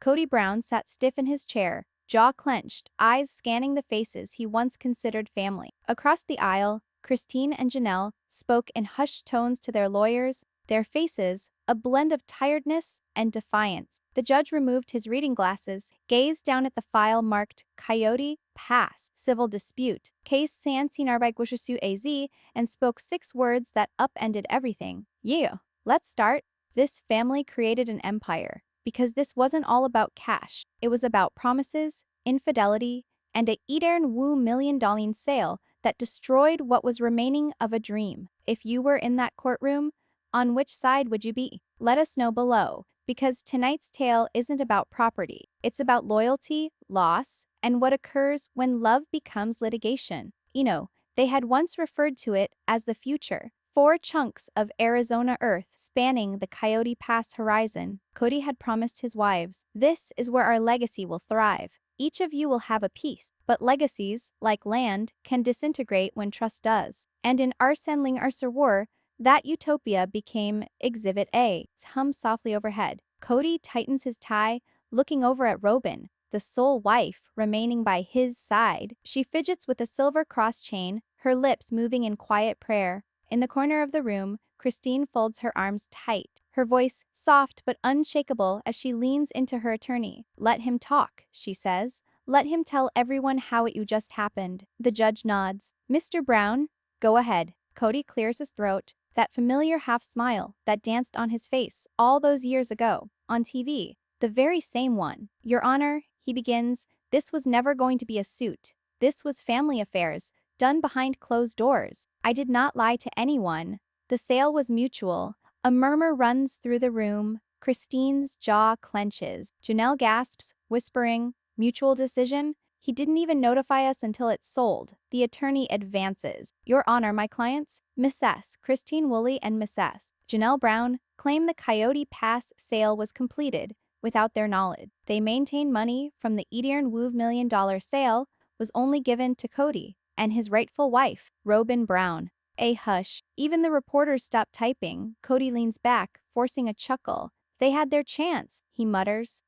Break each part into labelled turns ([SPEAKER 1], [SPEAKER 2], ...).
[SPEAKER 1] Kody Brown sat stiff in his chair, jaw clenched, eyes scanning the faces he once considered family. Across the aisle, Christine and Janelle spoke in hushed tones to their lawyers, their faces a blend of tiredness and defiance. The judge removed his reading glasses, gazed down at the file marked Coyote Pass, civil dispute, case San Sinarbay AZ, and spoke 6 words that upended everything. Yeah, let's start. This family created an empire because this wasn't all about cash. It was about promises, infidelity, and a Idern Wu $1 million sale that destroyed what was remaining of a dream. If you were in that courtroom, on which side would you be? Let us know below, because tonight's tale isn't about property. It's about loyalty, loss, and what occurs when love becomes litigation. They had once referred to it as the future. 4 chunks of Arizona earth spanning the Coyote Pass horizon. Kody had promised his wives, "This is where our legacy will thrive. Each of you will have a piece." But legacies, like land, can disintegrate when trust does. And in Arsenling Arserwar, that utopia became Exhibit A. Hum softly overhead. Kody tightens his tie, looking over at Robyn, the sole wife remaining by his side. She fidgets with a silver cross chain, her lips moving in quiet prayer. In the corner of the room, Christine folds her arms tight, her voice soft but unshakable as she leans into her attorney. "Let him talk," she says. "Let him tell everyone how it just happened." The judge nods. "Mr. Brown, go ahead." Kody clears his throat, that familiar half-smile that danced on his face all those years ago, on TV. The very same one. "Your Honor," he begins, "this was never going to be a suit. This was family affairs, done behind closed doors. I did not lie to anyone. The sale was mutual." A murmur runs through the room. Christine's jaw clenches. Janelle gasps, whispering, "Mutual decision? He didn't even notify us until it's sold." The attorney advances. "Your Honor, my clients, Mrs. Christine Woolley and Mrs. Janelle Brown, claim the Coyote Pass sale was completed without their knowledge. They maintain money from the Idern Wu $1 million sale was only given to Kody and his rightful wife, Robyn Brown." A hush. Even the reporters stop typing. Kody leans back, forcing a chuckle. "They had their chance," he mutters.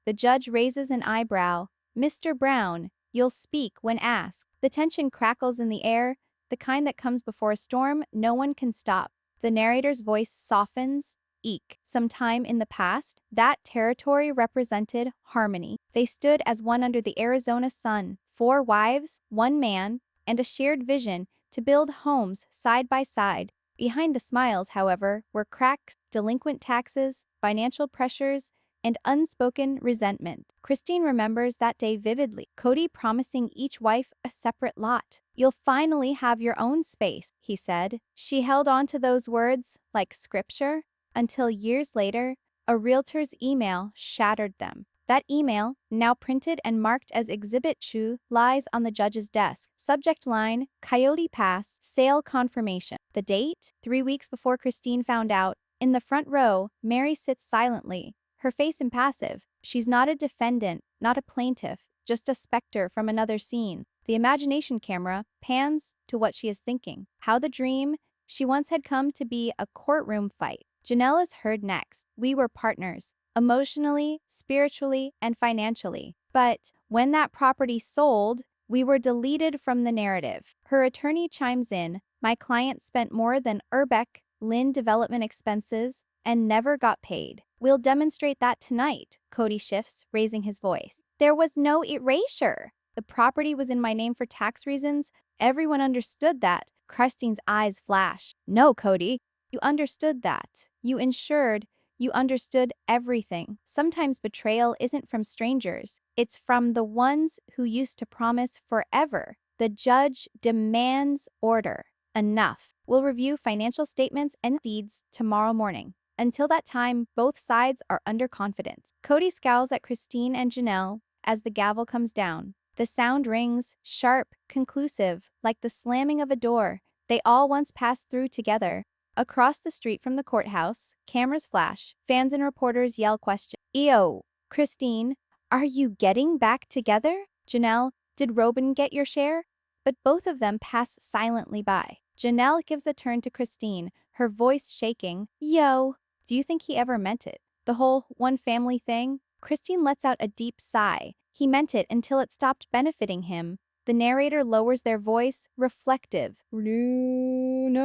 [SPEAKER 1] The judge raises an eyebrow. "Mr. Brown, you'll speak when asked." The tension crackles in the air, the kind that comes before a storm no one can stop. The narrator's voice softens. "Eek. Sometime in the past, that territory represented harmony. They stood as one under the Arizona sun. 4 wives, 1 man, and a shared vision to build homes side by side. Behind the smiles, however, were cracks, delinquent taxes, financial pressures, and unspoken resentment." Christine remembers that day vividly. Kody promising each wife a separate lot. "You'll finally have your own space," he said. She held on to those words like scripture until years later, a realtor's email shattered them. That email, now printed and marked as Exhibit 2, lies on the judge's desk. Subject line, Coyote Pass, sale confirmation. The date? 3 weeks before Christine found out. In the front row, Meri sits silently, her face impassive. She's not a defendant, not a plaintiff, just a specter from another scene. The imagination camera pans to what she is thinking. How the dream she once had come to be a courtroom fight. Janelle is heard next. "We were partners. Emotionally, spiritually, and financially. But when that property sold, we were deleted from the narrative." Her attorney chimes in. "My client spent more than Urbeck Lynn development expenses and never got paid." "We'll demonstrate that tonight," Kody shifts, raising his voice. "There was no erasure. The property was in my name for tax reasons. Everyone understood that." Christine's eyes flash. "No, Kody. You understood that. You insured. You understood everything. Sometimes betrayal isn't from strangers. It's from the ones who used to promise forever." The judge demands order. "Enough. We'll review financial statements and deeds tomorrow morning. Until that time, both sides are under confidence." Kody scowls at Christine and Janelle as the gavel comes down. The sound rings, sharp, conclusive, like the slamming of a door they all once passed through together. Across the street from the courthouse, cameras flash, fans and reporters yell questions. "Ew, Christine, are you getting back together?" "Janelle, did Robyn get your share?" But both of them pass silently by. Janelle gives a turn to Christine, her voice shaking. "Yo, do you think he ever meant it? The whole one family thing?" Christine lets out a deep sigh. He meant it until it stopped benefiting him. The narrator lowers their voice, reflective. No.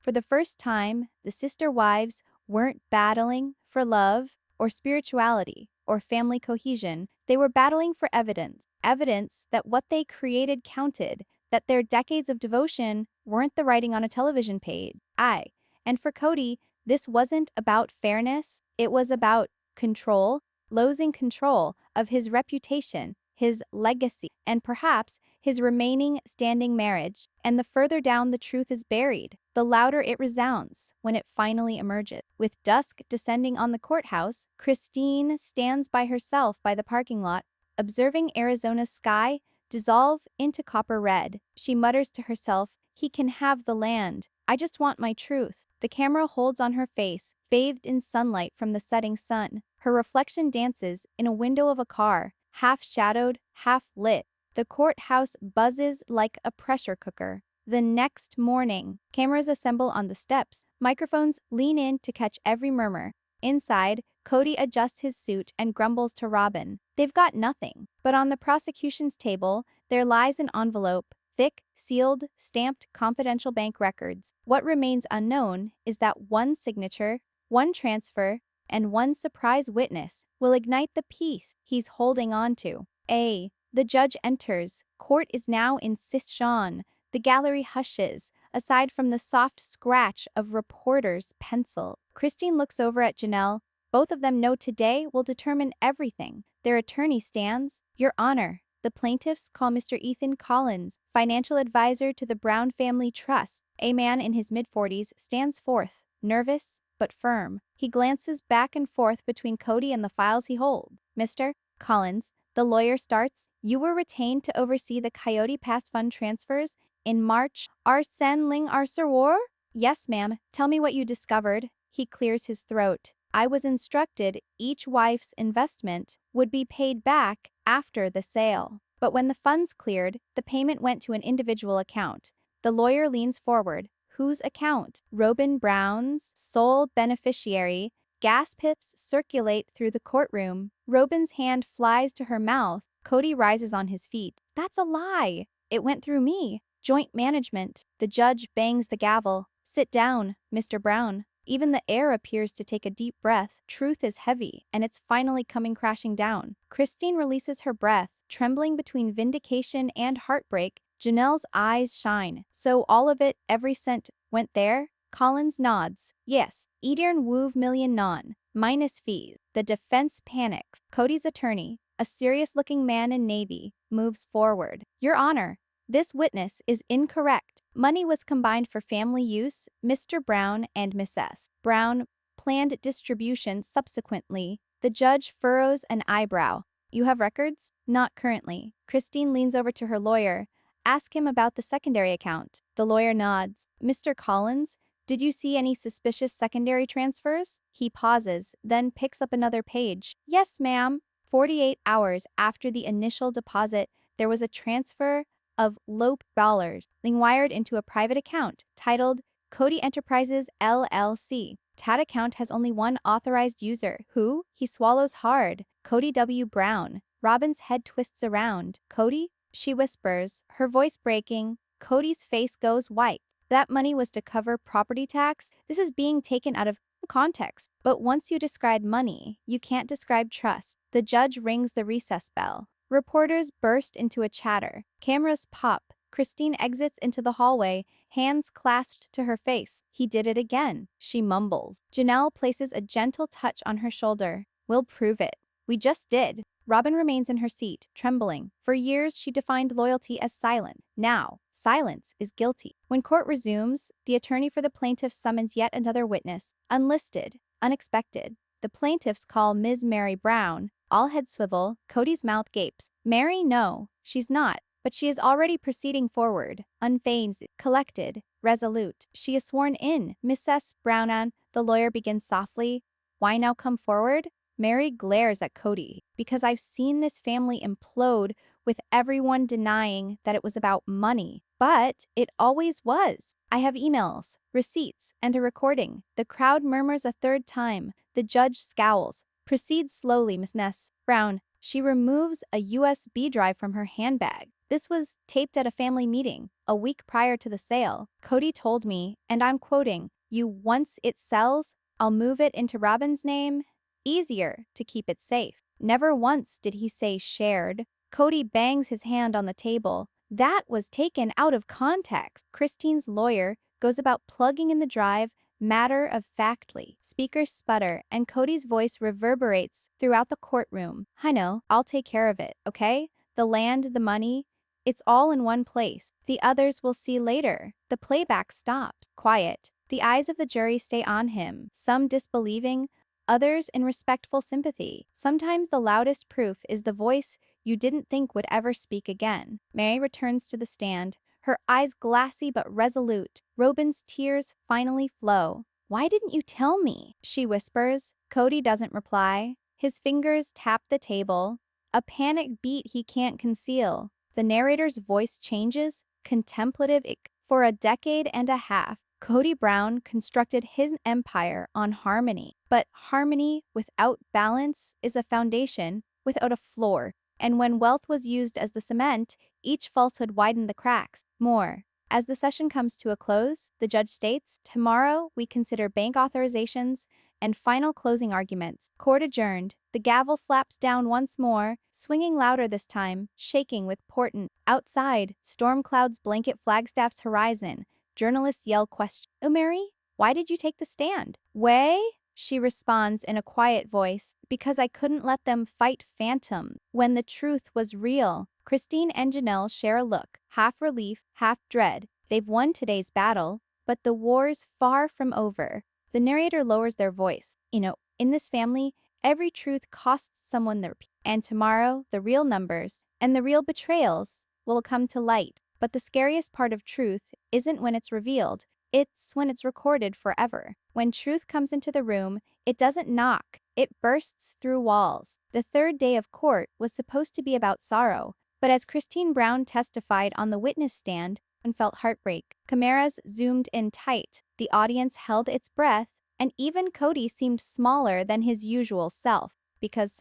[SPEAKER 1] For the first time, the sister wives weren't battling for love or spirituality or family cohesion. They were battling for evidence. Evidence that what they created counted, that their decades of devotion weren't the writing on a television page. And for Kody, this wasn't about fairness, it was about control, losing control of his reputation, his legacy, and perhaps his remaining standing marriage. And the further down the truth is buried, the louder it resounds when it finally emerges. With dusk descending on the courthouse, Christine stands by herself by the parking lot, observing Arizona's sky dissolve into copper red. She mutters to herself, "He can have the land. I just want my truth." The camera holds on her face, bathed in sunlight from the setting sun. Her reflection dances in a window of a car, half shadowed, half lit. The courthouse buzzes like a pressure cooker. The next morning, cameras assemble on the steps. Microphones lean in to catch every murmur. Inside, Kody adjusts his suit and grumbles to Robyn. They've got nothing. But on the prosecution's table, there lies an envelope, thick, sealed, stamped confidential bank records. What remains unknown is that one signature, one transfer, and one surprise witness will ignite the peace he's holding on to. The judge enters. Court is now in session. The gallery hushes, aside from the soft scratch of reporter's pencil. Christine looks over at Janelle. Both of them know today will determine everything. Their attorney stands. "Your Honor, the plaintiffs call Mr. Ethan Collins, financial advisor to the Brown Family Trust." A man in his mid-40s stands forth, nervous but firm. He glances back and forth between Kody and the files he holds. "Mr. Collins," the lawyer starts, "you were retained to oversee the Coyote Pass fund transfers in March. Arsene Ling Arserwar?" "Yes, ma'am. Tell me what you discovered." He clears his throat. "I was instructed each wife's investment would be paid back after the sale. But when the funds cleared, the payment went to an individual account." The lawyer leans forward. "Whose account?" "Robyn Brown's sole beneficiary." Gasps circulate through the courtroom. Robyn's hand flies to her mouth. Kody rises on his feet. "That's a lie. It went through me. Joint management." The judge bangs the gavel. "Sit down, Mr. Brown." Even the air appears to take a deep breath. Truth is heavy, and it's finally coming crashing down. Christine releases her breath, trembling between vindication and heartbreak. Janelle's eyes shine. "So all of it, every cent, went there?" Collins nods. "Yes. Edirn Wove million non, minus fees." The defense panics. Kody's attorney, a serious-looking man in navy, moves forward. "Your Honor, this witness is incorrect. Money was combined for family use. Mr. Brown and Mrs. Brown planned distribution subsequently." The judge furrows an eyebrow. "You have records?" "Not currently." Christine leans over to her lawyer. "Ask him about the secondary account." The lawyer nods. "Mr. Collins, did you see any suspicious secondary transfers?" He pauses, then picks up another page. "Yes, ma'am. 48 hours after the initial deposit, there was a transfer of low dollars being wired into a private account titled Kody Enterprises LLC. That account has only one authorized user. Who?" He swallows hard. "Kody W. Brown." Robyn's head twists around. "Kody?" she whispers, her voice breaking. Kody's face goes white. "That money was to cover property tax. This is being taken out of context. But once you describe money, you can't describe trust." The judge rings the recess bell. Reporters burst into a chatter. Cameras pop. Christine exits into the hallway, hands clasped to her face. "He did it again," she mumbles. Janelle places a gentle touch on her shoulder. "We'll prove it." "We just did." Robyn remains in her seat, trembling. For years, she defined loyalty as silent. Now, silence is guilty. When court resumes, the attorney for the plaintiffs summons yet another witness. Unlisted, unexpected. The plaintiffs call Ms. Meri Brown. All heads swivel. Kody's mouth gapes. "Meri, no, she's not. But she is already proceeding forward, unfazed, collected, resolute. She is sworn in." "Mrs. Brown," the lawyer begins softly. "Why now come forward?" Meri glares at Kody. "Because I've seen this family implode with everyone denying that it was about money. But it always was. I have emails, receipts, and a recording." The crowd murmurs a third time. The judge scowls. Proceed slowly, Miss Ness. Brown. She removes a USB drive from her handbag. This was taped at a family meeting a week prior to the sale. Kody told me, and I'm quoting, once it sells, I'll move it into Robyn's name. Easier to keep it safe. Never once did he say shared. Kody bangs his hand on the table. That was taken out of context. Christine's lawyer goes about plugging in the drive matter-of-factly. Speakers sputter, and Kody's voice reverberates throughout the courtroom. I know, I'll take care of it, okay? The land, the money, it's all in one place. The others we'll see later. The playback stops. Quiet. The eyes of the jury stay on him, some disbelieving, others in respectful sympathy. Sometimes the loudest proof is the voice you didn't think would ever speak again. Meri returns to the stand, her eyes glassy but resolute. Robyn's tears finally flow. "Why didn't you tell me?" she whispers. Kody doesn't reply. His fingers tap the table, a panic beat he can't conceal. The narrator's voice changes, contemplative. For a decade and a half, Kody Brown constructed his empire on harmony. But harmony without balance is a foundation without a floor. And when wealth was used as the cement, each falsehood widened the cracks more. As the session comes to a close, the judge states, "Tomorrow we consider bank authorizations and final closing arguments." Court adjourned. The gavel slaps down once more, swinging louder this time, shaking with portent. Outside, storm clouds blanket Flagstaff's horizon. Journalists yell question. "Meri, why did you take the stand?" "Way?" she responds in a quiet voice, "Because I couldn't let them fight Phantom when the truth was real." Christine and Janelle share a look, half relief, half dread. They've won today's battle, but the war's far from over. The narrator lowers their voice. In this family, every truth costs someone their peace. And tomorrow, the real numbers and the real betrayals will come to light. But the scariest part of truth isn't when it's revealed, it's when it's recorded forever. When truth comes into the room, it doesn't knock, it bursts through walls. The third day of court was supposed to be about sorrow, but as Christine Brown testified on the witness stand and felt heartbreak, cameras zoomed in tight, the audience held its breath, and even Kody seemed smaller than his usual self, because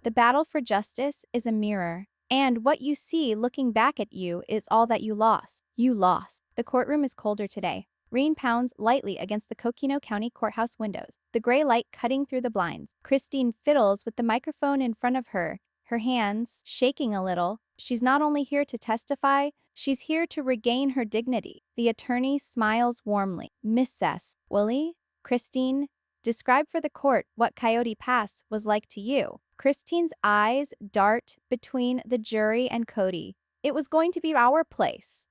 [SPEAKER 1] the battle for justice is a mirror. And what you see looking back at you is all that you lost. You lost. The courtroom is colder today. Rain pounds lightly against the Coquino County courthouse windows, the gray light cutting through the blinds. Christine fiddles with the microphone in front of her, her hands shaking a little. She's not only here to testify, she's here to regain her dignity. The attorney smiles warmly. "Mrs. Woolley, Christine, describe for the court what Coyote Pass was like to you." Christine's eyes dart between the jury and Kody. "It was going to be our place.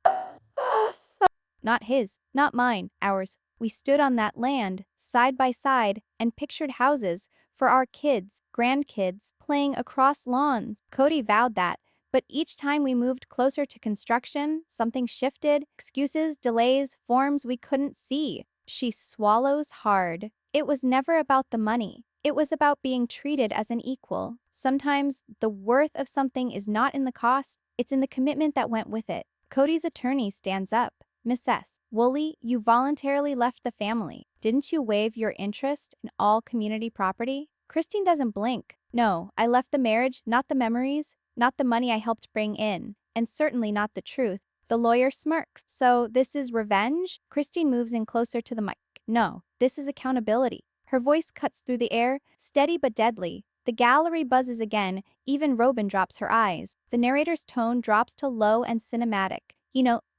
[SPEAKER 1] Not his, not mine, ours. We stood on that land, side by side, and pictured houses for our kids, grandkids, playing across lawns." Kody vowed that, but each time we moved closer to construction, something shifted. Excuses, delays, forms we couldn't see. She swallows hard. "It was never about the money. It was about being treated as an equal. Sometimes the worth of something is not in the cost, it's in the commitment that went with it." Kody's attorney stands up. "Mrs. Woolley, you voluntarily left the family. Didn't you waive your interest in all community property?" Christine doesn't blink. "No, I left the marriage, not the memories, not the money I helped bring in, and certainly not the truth." The lawyer smirks. "So this is revenge?" Christine moves in closer to the mic. "No, this is accountability." Her voice cuts through the air, steady but deadly. The gallery buzzes again, even Robyn drops her eyes. The narrator's tone drops to low and cinematic.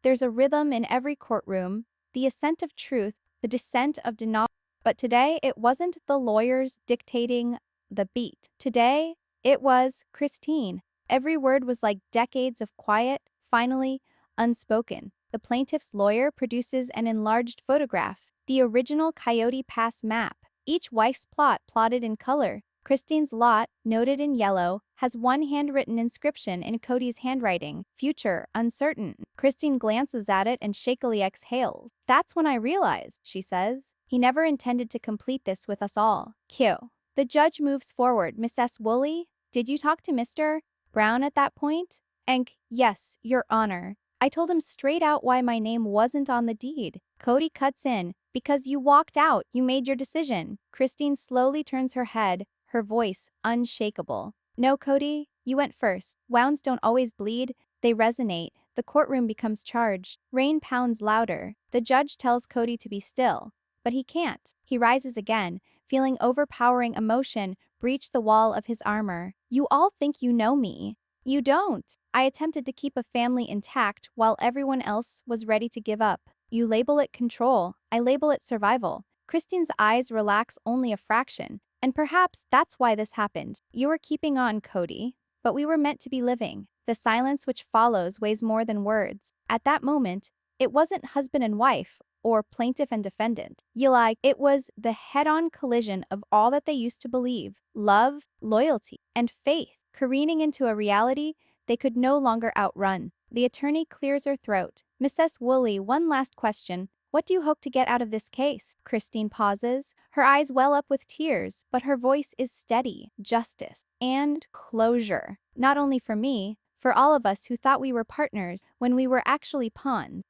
[SPEAKER 1] There's a rhythm in every courtroom, the ascent of truth, the descent of denial. But today, it wasn't the lawyers dictating the beat. Today, it was Christine. Every word was like decades of quiet, finally unspoken. The plaintiff's lawyer produces an enlarged photograph, the original Coyote Pass map. Each wife's plot plotted in color. Christine's lot, noted in yellow, has one handwritten inscription in Kody's handwriting, "Future uncertain." Christine glances at it and shakily exhales. "That's when I realized," she says. "He never intended to complete this with us all." Cue. The judge moves forward. "Mrs. Woolley, did you talk to Mr. Brown at that point?" "Yes, Your Honor. I told him straight out why my name wasn't on the deed." Kody cuts in. "Because you walked out, you made your decision." Christine slowly turns her head, her voice unshakable. No, Kody, you went first. Wounds don't always bleed, they resonate. The courtroom becomes charged. Rain pounds louder. The judge tells Kody to be still. But he can't. He rises again, feeling overpowering emotion breach the wall of his armor. You all think you know me. You don't. I attempted to keep a family intact while everyone else was ready to give up. You label it control. I label it survival. Christine's eyes relax only a fraction. And perhaps that's why this happened. You were keeping on, Kody. But we were meant to be living. The silence which follows weighs more than words. At that moment, it wasn't husband and wife, or plaintiff and defendant. It was the head-on collision of all that they used to believe. Love, loyalty, and faith, careening into a reality they could no longer outrun. The attorney clears her throat. Mrs. Woolley, one last question. What do you hope to get out of this case? Christine pauses. Her eyes well up with tears, but her voice is steady. Justice and closure. Not only for me, for all of us who thought we were partners when we were actually pawns.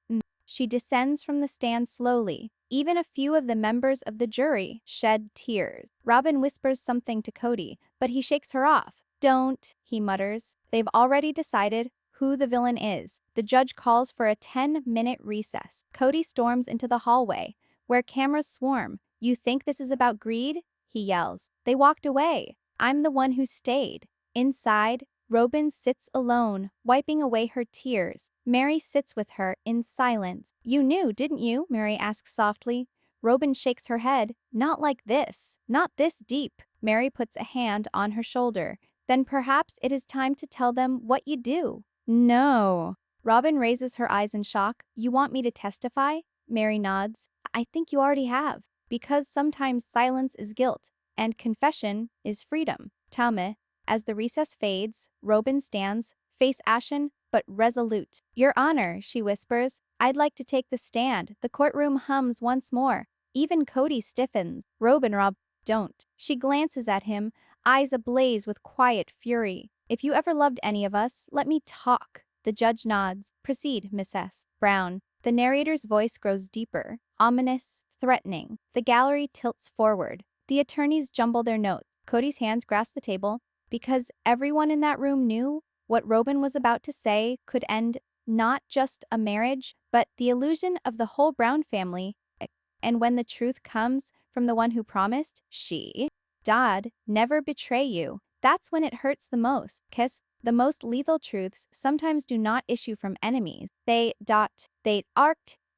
[SPEAKER 1] She descends from the stand slowly. Even a few of the members of the jury shed tears. Robyn whispers something to Kody, but he shakes her off. Don't, he mutters. They've already decided who the villain is. The judge calls for a 10-minute recess. Kody storms into the hallway, where cameras swarm. You think this is about greed? He yells. They walked away. I'm the one who stayed. Inside, Robyn sits alone, wiping away her tears. Meri sits with her in silence. You knew, didn't you? Meri asks softly. Robyn shakes her head. Not like this. Not this deep. Meri puts a hand on her shoulder. Then perhaps it is time to tell them what you do. No. Robyn raises her eyes in shock. You want me to testify? Meri nods. I think you already have. Because sometimes silence is guilt, and confession is freedom. Tame. As the recess fades, Robyn stands, face ashen but resolute. Your Honor, she whispers, I'd like to take the stand. The courtroom hums once more. Even Kody stiffens. Rob, don't. She glances at him, eyes ablaze with quiet fury. If you ever loved any of us, let me talk. The judge nods. Proceed, Mrs. Brown. The narrator's voice grows deeper, ominous, threatening. The gallery tilts forward. The attorneys jumble their notes. Kody's hands grasp the table. Because everyone in that room knew what Robyn was about to say could end not just a marriage, but the illusion of the whole Brown family. And when the truth comes from the one who promised, Dad, never betray you, that's when it hurts the most. The most lethal truths sometimes do not issue from enemies. They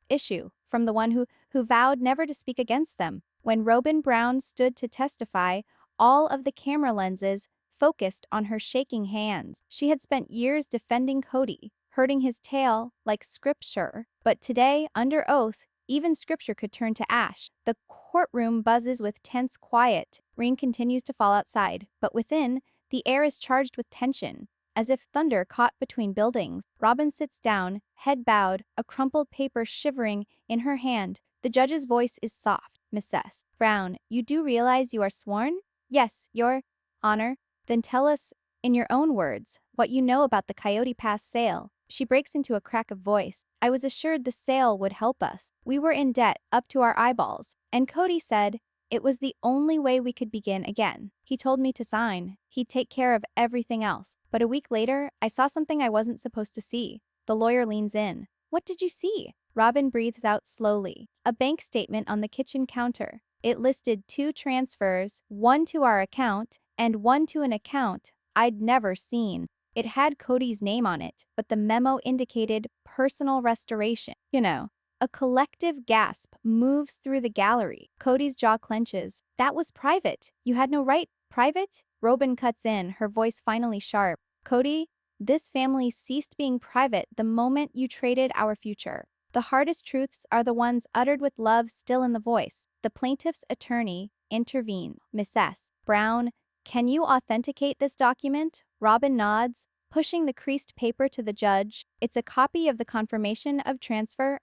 [SPEAKER 1] issue from the one who vowed never to speak against them. When Robyn Brown stood to testify, all of the camera lenses focused on her shaking hands. She had spent years defending Kody, hurting his tail like scripture. But today, under oath, even scripture could turn to ash. The courtroom buzzes with tense quiet. Rain continues to fall outside, but within, the air is charged with tension, as if thunder caught between buildings. Robyn sits down, head bowed, a crumpled paper shivering in her hand. The judge's voice is soft. Mrs. Brown, you do realize you are sworn? Yes, Your Honor. Then tell us, in your own words, what you know about the Coyote Pass sale. She breaks into a crack of voice. I was assured the sale would help us. We were in debt up to our eyeballs. And Kody said it was the only way we could begin again. He told me to sign. He'd take care of everything else. But a week later, I saw something I wasn't supposed to see. The lawyer leans in. What did you see? Robyn breathes out slowly. A bank statement on the kitchen counter. It listed 2 transfers, one to our account, and one to an account I'd never seen. It had Kody's name on it, but the memo indicated personal restoration. A collective gasp moves through the gallery. Kody's jaw clenches. That was private. You had no right. Private? Robyn cuts in, her voice finally sharp. Kody, this family ceased being private the moment you traded our future. The hardest truths are the ones uttered with love still in the voice. The plaintiff's attorney intervened. Mrs. Brown, can you authenticate this document? Robyn nods, pushing the creased paper to the judge. It's a copy of the confirmation of transfer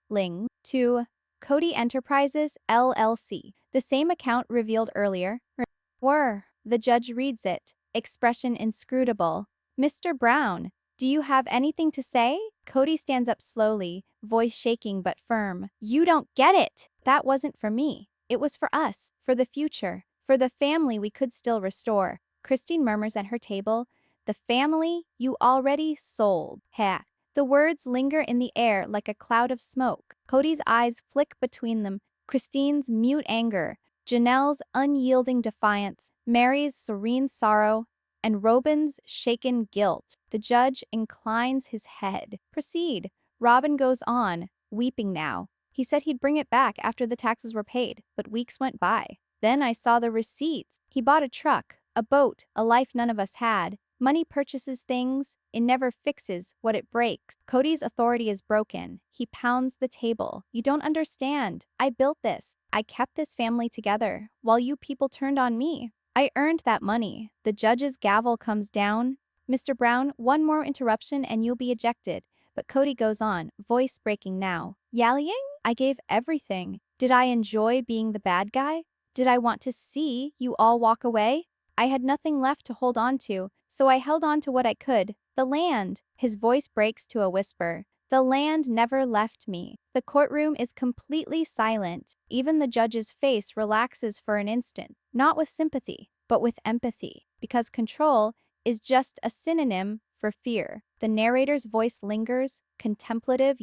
[SPEAKER 1] Ling to Kody Enterprises, LLC. The same account revealed earlier. The judge reads it, expression inscrutable. Mr. Brown, do you have anything to say? Kody stands up slowly, voice shaking but firm. You don't get it. That wasn't for me. It was for us, for the future. For the family we could still restore. Christine murmurs at her table, the family you already sold. Ha. The words linger in the air like a cloud of smoke. Kody's eyes flick between them, Christine's mute anger, Janelle's unyielding defiance, Meri's serene sorrow, and Robyn's shaken guilt. The judge inclines his head. Proceed. Robyn goes on, weeping now. He said he'd bring it back after the taxes were paid, but weeks went by. Then I saw the receipts. He bought a truck, a boat, a life none of us had. Money purchases things, it never fixes what it breaks. Kody's authority is broken. He pounds the table. You don't understand. I built this. I kept this family together, while you people turned on me. I earned that money. The judge's gavel comes down. Mr. Brown, one more interruption and you'll be ejected. But Kody goes on, voice breaking now. Yallying? I gave everything. Did I enjoy being the bad guy? Did I want to see you all walk away? I had nothing left to hold on to, so I held on to what I could. The land. His voice breaks to a whisper. The land never left me. The courtroom is completely silent. Even the judge's face relaxes for an instant, not with sympathy, but with empathy, because control is just a synonym for fear. The narrator's voice lingers, contemplative,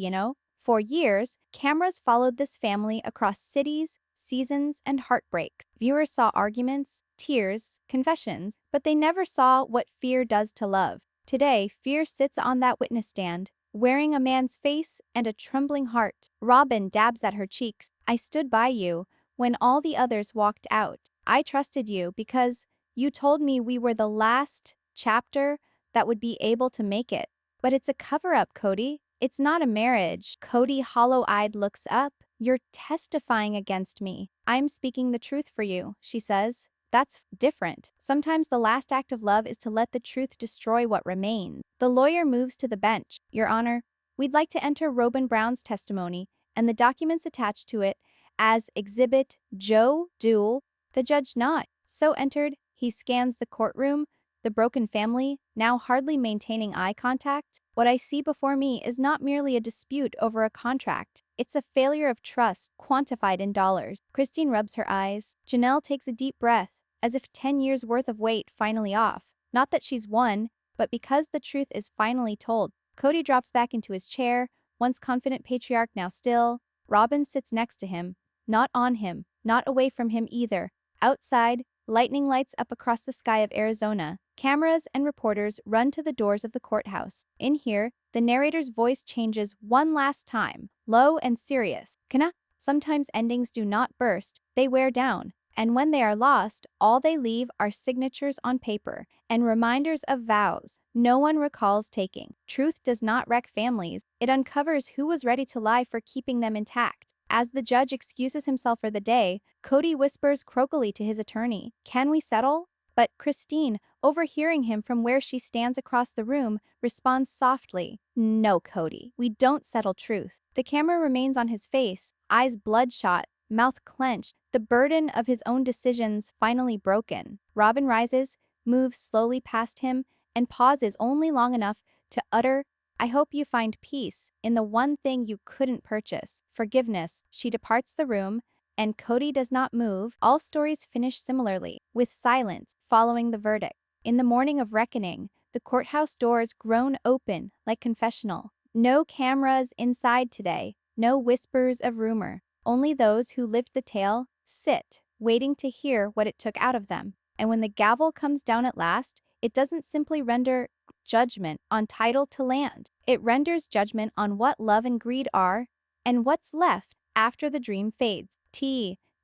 [SPEAKER 1] For years, cameras followed this family across cities, seasons, and heartbreaks. Viewers saw arguments, tears, confessions, but they never saw what fear does to love. Today, fear sits on that witness stand, wearing a man's face and a trembling heart. Robyn dabs at her cheeks. I stood by you when all the others walked out. I trusted you because you told me we were the last chapter that would be able to make it. But it's a cover-up, Kody. It's not a marriage. Kody hollow-eyed looks up. You're testifying against me. I'm speaking the truth for you, she says. That's different. Sometimes the last act of love is to let the truth destroy what remains. The lawyer moves to the bench. Your Honor, we'd like to enter Robyn Brown's testimony and the documents attached to it as Exhibit Joe Duel. The judge not. So entered, he scans the courtroom, the broken family, now hardly maintaining eye contact. What I see before me is not merely a dispute over a contract. It's a failure of trust, quantified in dollars. Christine rubs her eyes. Janelle takes a deep breath, as if 10 years worth of weight finally off. Not that she's won, but because the truth is finally told. Kody drops back into his chair, once confident patriarch now still. Robyn sits next to him, not on him, not away from him either. Outside, lightning lights up across the sky of Arizona. Cameras and reporters run to the doors of the courthouse. In here, the narrator's voice changes one last time, low and serious. Kana? Sometimes endings do not burst, they wear down. And when they are lost, all they leave are signatures on paper and reminders of vows no one recalls taking. Truth does not wreck families, it uncovers who was ready to lie for keeping them intact. As the judge excuses himself for the day, Kody whispers croakily to his attorney, "Can we settle?" But Christine, overhearing him from where she stands across the room, responds softly, "No, Kody, we don't settle truth." The camera remains on his face, eyes bloodshot, mouth clenched, the burden of his own decisions finally broken. Robyn rises, moves slowly past him, and pauses only long enough to utter, "I hope you find peace in the one thing you couldn't purchase, forgiveness." She departs the room, and Kody does not move. All stories finish similarly, with silence following the verdict. In the morning of reckoning, the courthouse doors groan open like confessional. No cameras inside today, no whispers of rumor. Only those who lived the tale sit, waiting to hear what it took out of them. And when the gavel comes down at last, it doesn't simply render judgment on title to land. It renders judgment on what love and greed are, and what's left after the dream fades.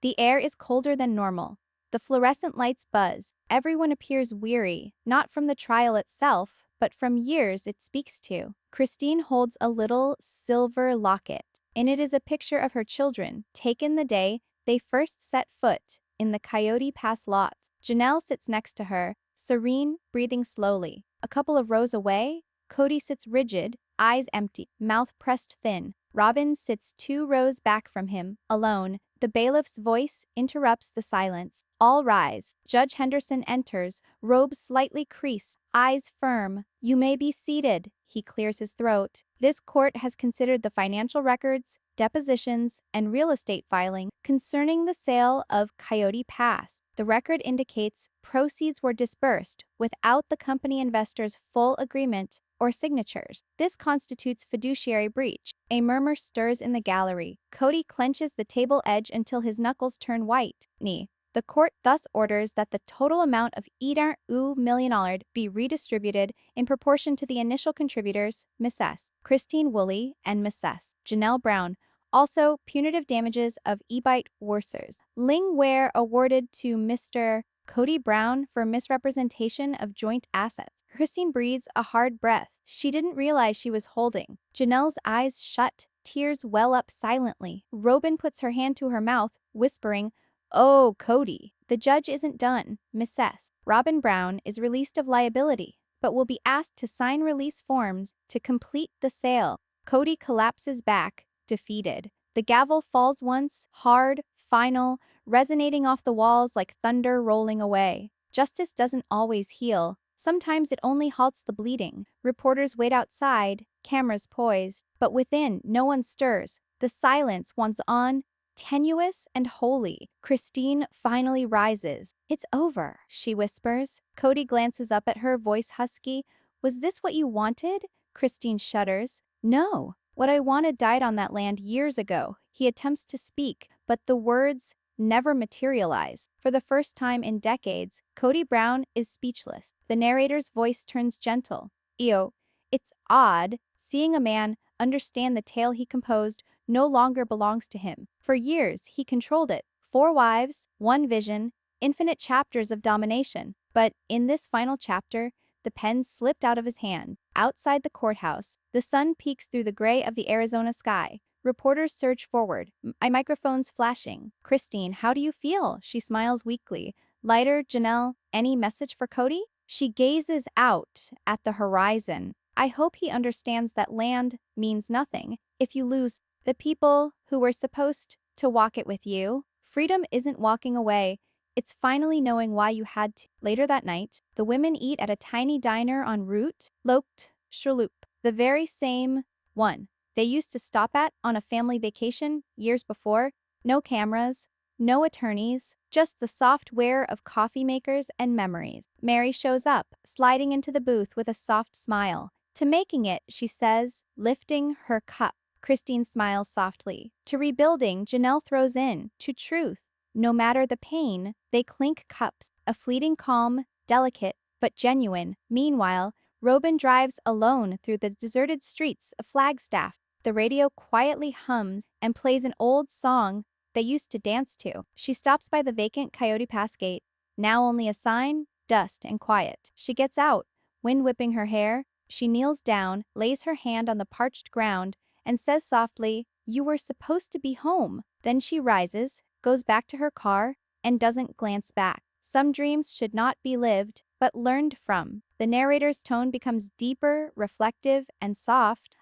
[SPEAKER 1] The air is colder than normal. The fluorescent lights buzz. Everyone appears weary, not from the trial itself, but from years it speaks to. Christine holds a little silver locket. In it is a picture of her children, taken the day they first set foot in the Coyote Pass lots. Janelle sits next to her, serene, breathing slowly. A couple of rows away, Kody sits rigid, eyes empty, mouth pressed thin. Robyn sits 2 rows back from him, alone, The bailiff's voice interrupts the silence. All rise. Judge Henderson enters, robes slightly creased, eyes firm. You may be seated. He clears his throat. This court has considered the financial records, depositions, and real estate filing concerning the sale of Coyote Pass. The record indicates proceeds were disbursed without the company investors' full agreement or signatures. This constitutes fiduciary breach. A murmur stirs in the gallery. Kody clenches the table edge until his knuckles turn white. The court thus orders that the total amount of $1 million be redistributed in proportion to the initial contributors, Mrs. Christine Woolley and Mrs. Janelle Brown. Also, punitive damages of ebite worsers. Ling Ware awarded to Mr. Kody Brown for misrepresentation of joint assets. Christine breathes a hard breath. She didn't realize she was holding. Janelle's eyes shut. Tears well up silently. Robyn puts her hand to her mouth, whispering, "Oh, Kody." The judge isn't done. Mrs. Robyn Brown is released of liability, but will be asked to sign release forms to complete the sale. Kody collapses back, defeated. The gavel falls once, hard, final, resonating off the walls like thunder rolling away. Justice doesn't always heal. Sometimes it only halts the bleeding. Reporters wait outside, cameras poised, but within, no one stirs. The silence wants on, tenuous and holy. Christine finally rises. "It's over," she whispers. Kody glances up at her, voice husky. "Was this what you wanted?" Christine shudders. "No. What I wanted died on that land years ago." He attempts to speak, but the words never materialize. For the first time in decades, Kody Brown is speechless. The narrator's voice turns gentle. It's odd seeing a man understand the tale he composed no longer belongs to him. For years, he controlled it. 4 wives, 1 vision, infinite chapters of domination. But in this final chapter, the pen slipped out of his hand. Outside the courthouse, the sun peeks through the gray of the Arizona sky. Reporters surge forward, microphones flashing. "Christine, how do you feel?" She smiles weakly. "Lighter, Janelle. Any message for Kody?" She gazes out at the horizon. "I hope he understands that land means nothing if you lose the people who were supposed to walk it with you. Freedom isn't walking away. It's finally knowing why you had to." Later that night, the women eat at a tiny diner on Route Locht Chaloup, the very same one they used to stop at on a family vacation years before. No cameras, no attorneys, just the software of coffee makers and memories. Meri shows up, sliding into the booth with a soft smile. "To making it," she says, lifting her cup. Christine smiles softly. "To rebuilding," Janelle throws in. "To truth. No matter the pain, they clink cups." A fleeting calm, delicate, but genuine. Meanwhile, Robyn drives alone through the deserted streets of Flagstaff. The radio quietly hums and plays an old song they used to dance to. She stops by the vacant Coyote Pass gate. Now only a sign, dust, and quiet. She gets out, wind whipping her hair. She kneels down, lays her hand on the parched ground, and says softly, "You were supposed to be home." Then she rises, goes back to her car, and doesn't glance back. Some dreams should not be lived, but learned from. The narrator's tone becomes deeper, reflective, and soft.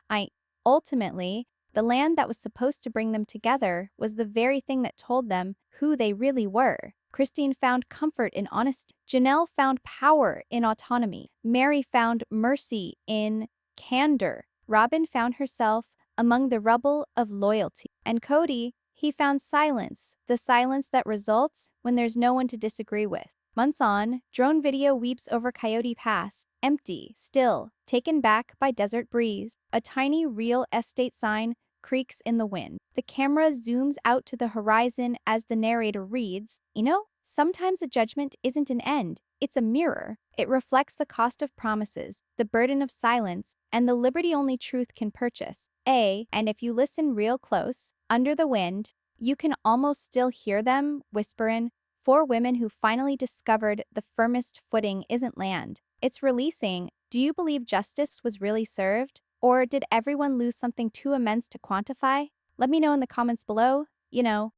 [SPEAKER 1] Ultimately, the land that was supposed to bring them together was the very thing that told them who they really were. Christine found comfort in honesty. Janelle found power in autonomy. Meri found mercy in candor. Robyn found herself among the rubble of loyalty. And Kody, he found silence, the silence that results when there's no one to disagree with. Months on, drone video weeps over Coyote Pass, empty, still, taken back by desert breeze. A tiny real estate sign creaks in the wind. The camera zooms out to the horizon as the narrator reads, "Sometimes a judgment isn't an end, it's a mirror. It reflects the cost of promises, the burden of silence, and the liberty only truth can purchase." And if you listen real close, under the wind, you can almost still hear them whisperin'. 4 women who finally discovered the firmest footing isn't land. It's releasing. Do you believe justice was really served? Or did everyone lose something too immense to quantify? Let me know in the comments below.